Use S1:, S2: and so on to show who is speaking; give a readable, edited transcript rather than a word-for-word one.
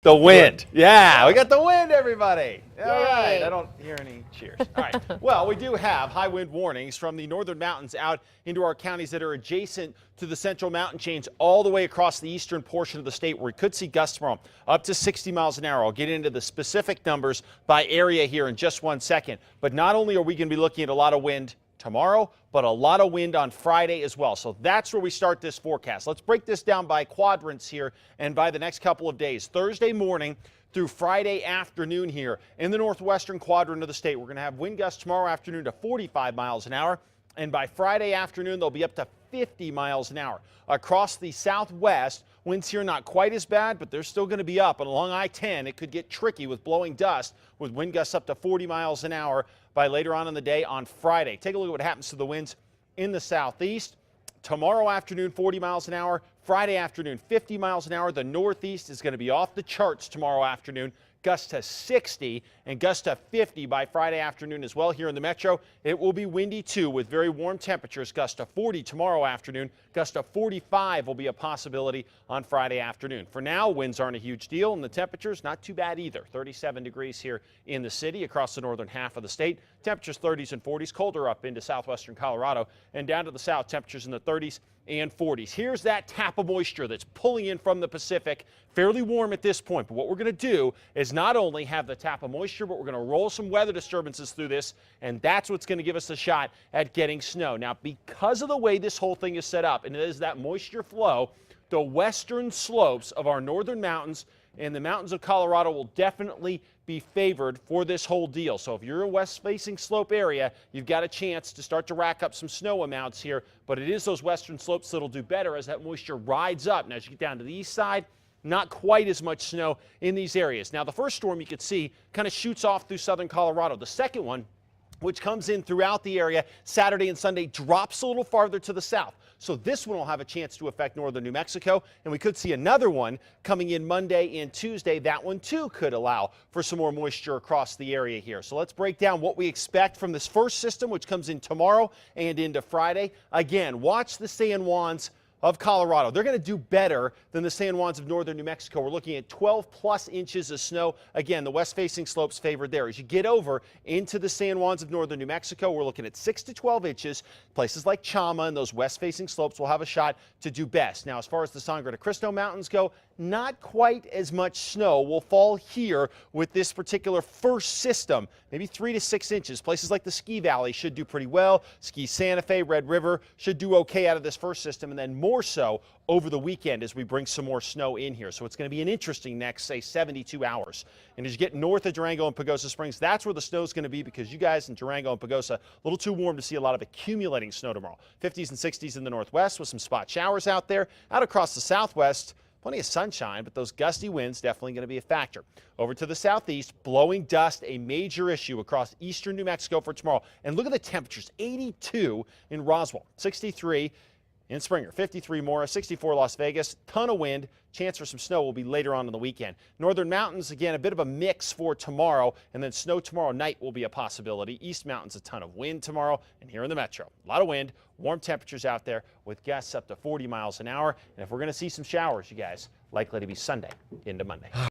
S1: The wind. Yeah, we got the wind, everybody. All right.
S2: Yay.
S1: I don't hear any cheers. All right. Well, we do have high wind warnings from the northern mountains out into our counties that are adjacent to the central mountain chains all the way across the eastern portion of the state, where we could see gusts tomorrow up to 60 miles an hour. I'll get into the specific numbers by area here in just 1 second. But not only are we going to be looking at a lot of wind tomorrow, but a lot of wind on Friday as well. So that's where we start this forecast. Let's break this down by quadrants here and by the next couple of days. Thursday morning through Friday afternoon here in the northwestern quadrant of the state. We're going to have wind gusts tomorrow afternoon to 45 miles an hour. And by Friday afternoon, they'll be up to 50 miles an hour. Across the southwest, winds here not quite as bad, but they're still going to be up. And along I-10, it could get tricky with blowing dust with wind gusts up to 40 miles an hour by later on in the day on Friday. Take a look at what happens to the winds in the southeast. Tomorrow afternoon, 40 miles an hour. Friday afternoon, 50 miles an hour. The northeast is going to be off the charts tomorrow afternoon. Gusts to 60 and gusts to 50 by Friday afternoon as well. Here in the metro, it will be windy too with very warm temperatures. Gusts to 40 tomorrow afternoon. Gusts to 45 will be a possibility on Friday afternoon. For now, winds aren't a huge deal, and the temperatures not too bad either. 37 degrees here in the city across the northern half of the state. Temperatures 30s and 40s. Colder up into southwestern Colorado and down to the south. Temperatures in the 30s and 40s. Here's that tap of moisture that's pulling in from the Pacific. Fairly warm at this point, but what we're going to do is not only have the tap of moisture, but we're going to roll some weather disturbances through this, and that's what's going to give us a shot at getting snow. Now, because of the way this whole thing is set up, and it is that moisture flow, the western slopes of our northern mountains and the mountains of Colorado will definitely be favored for this whole deal. So if you're a west-facing slope area, you've got a chance to start to rack up some snow amounts here. But it is those western slopes that'll do better as that moisture rides up. Now, as you get down to the east side, not quite as much snow in these areas. Now, the first storm you could see kind of shoots off through southern Colorado. The second one, which comes in throughout the area Saturday and Sunday, drops a little farther to the south. So this one will have a chance to affect northern New Mexico, and we could see another one coming in Monday and Tuesday. That one too could allow for some more moisture across the area here. So let's break down what we expect from this first system, which comes in tomorrow and into Friday. Again, watch the San Juans of Colorado. They're going to do better than the San Juans of northern New Mexico. We're looking at 12 plus inches of snow. Again, the west-facing slopes favored there. As you get over into the San Juans of northern New Mexico, we're looking at 6 to 12 inches. Places like Chama and those west-facing slopes will have a shot to do best. Now, as far as the Sangre de Cristo Mountains go, not quite as much snow will fall here with this particular first system, maybe 3 to 6 inches. Places like the Ski Valley should do pretty well. Ski Santa Fe, Red River should do okay out of this first system, and then more so over the weekend as we bring some more snow in here. So it's going to be an interesting next, say, 72 hours. And as you get north of Durango and Pagosa Springs, that's where the snow is going to be, because you guys in Durango and Pagosa, a little too warm to see a lot of accumulating snow tomorrow. 50s and 60s in the northwest with some spot showers out there. Out across the southwest, plenty of sunshine, but those gusty winds definitely going to be a factor. Over to the southeast, blowing dust, a major issue across eastern New Mexico for tomorrow. And look at the temperatures, 82 in Roswell, 63 in Springer, 53 Mora, 64 Las Vegas, ton of wind. Chance for some snow will be later on in the weekend. Northern Mountains, again, a bit of a mix for tomorrow, and then snow tomorrow night will be a possibility. East Mountains, a ton of wind tomorrow, and here in the metro, a lot of wind, warm temperatures out there with gusts up to 40 miles an hour. And if we're going to see some showers, you guys, likely to be Sunday into Monday.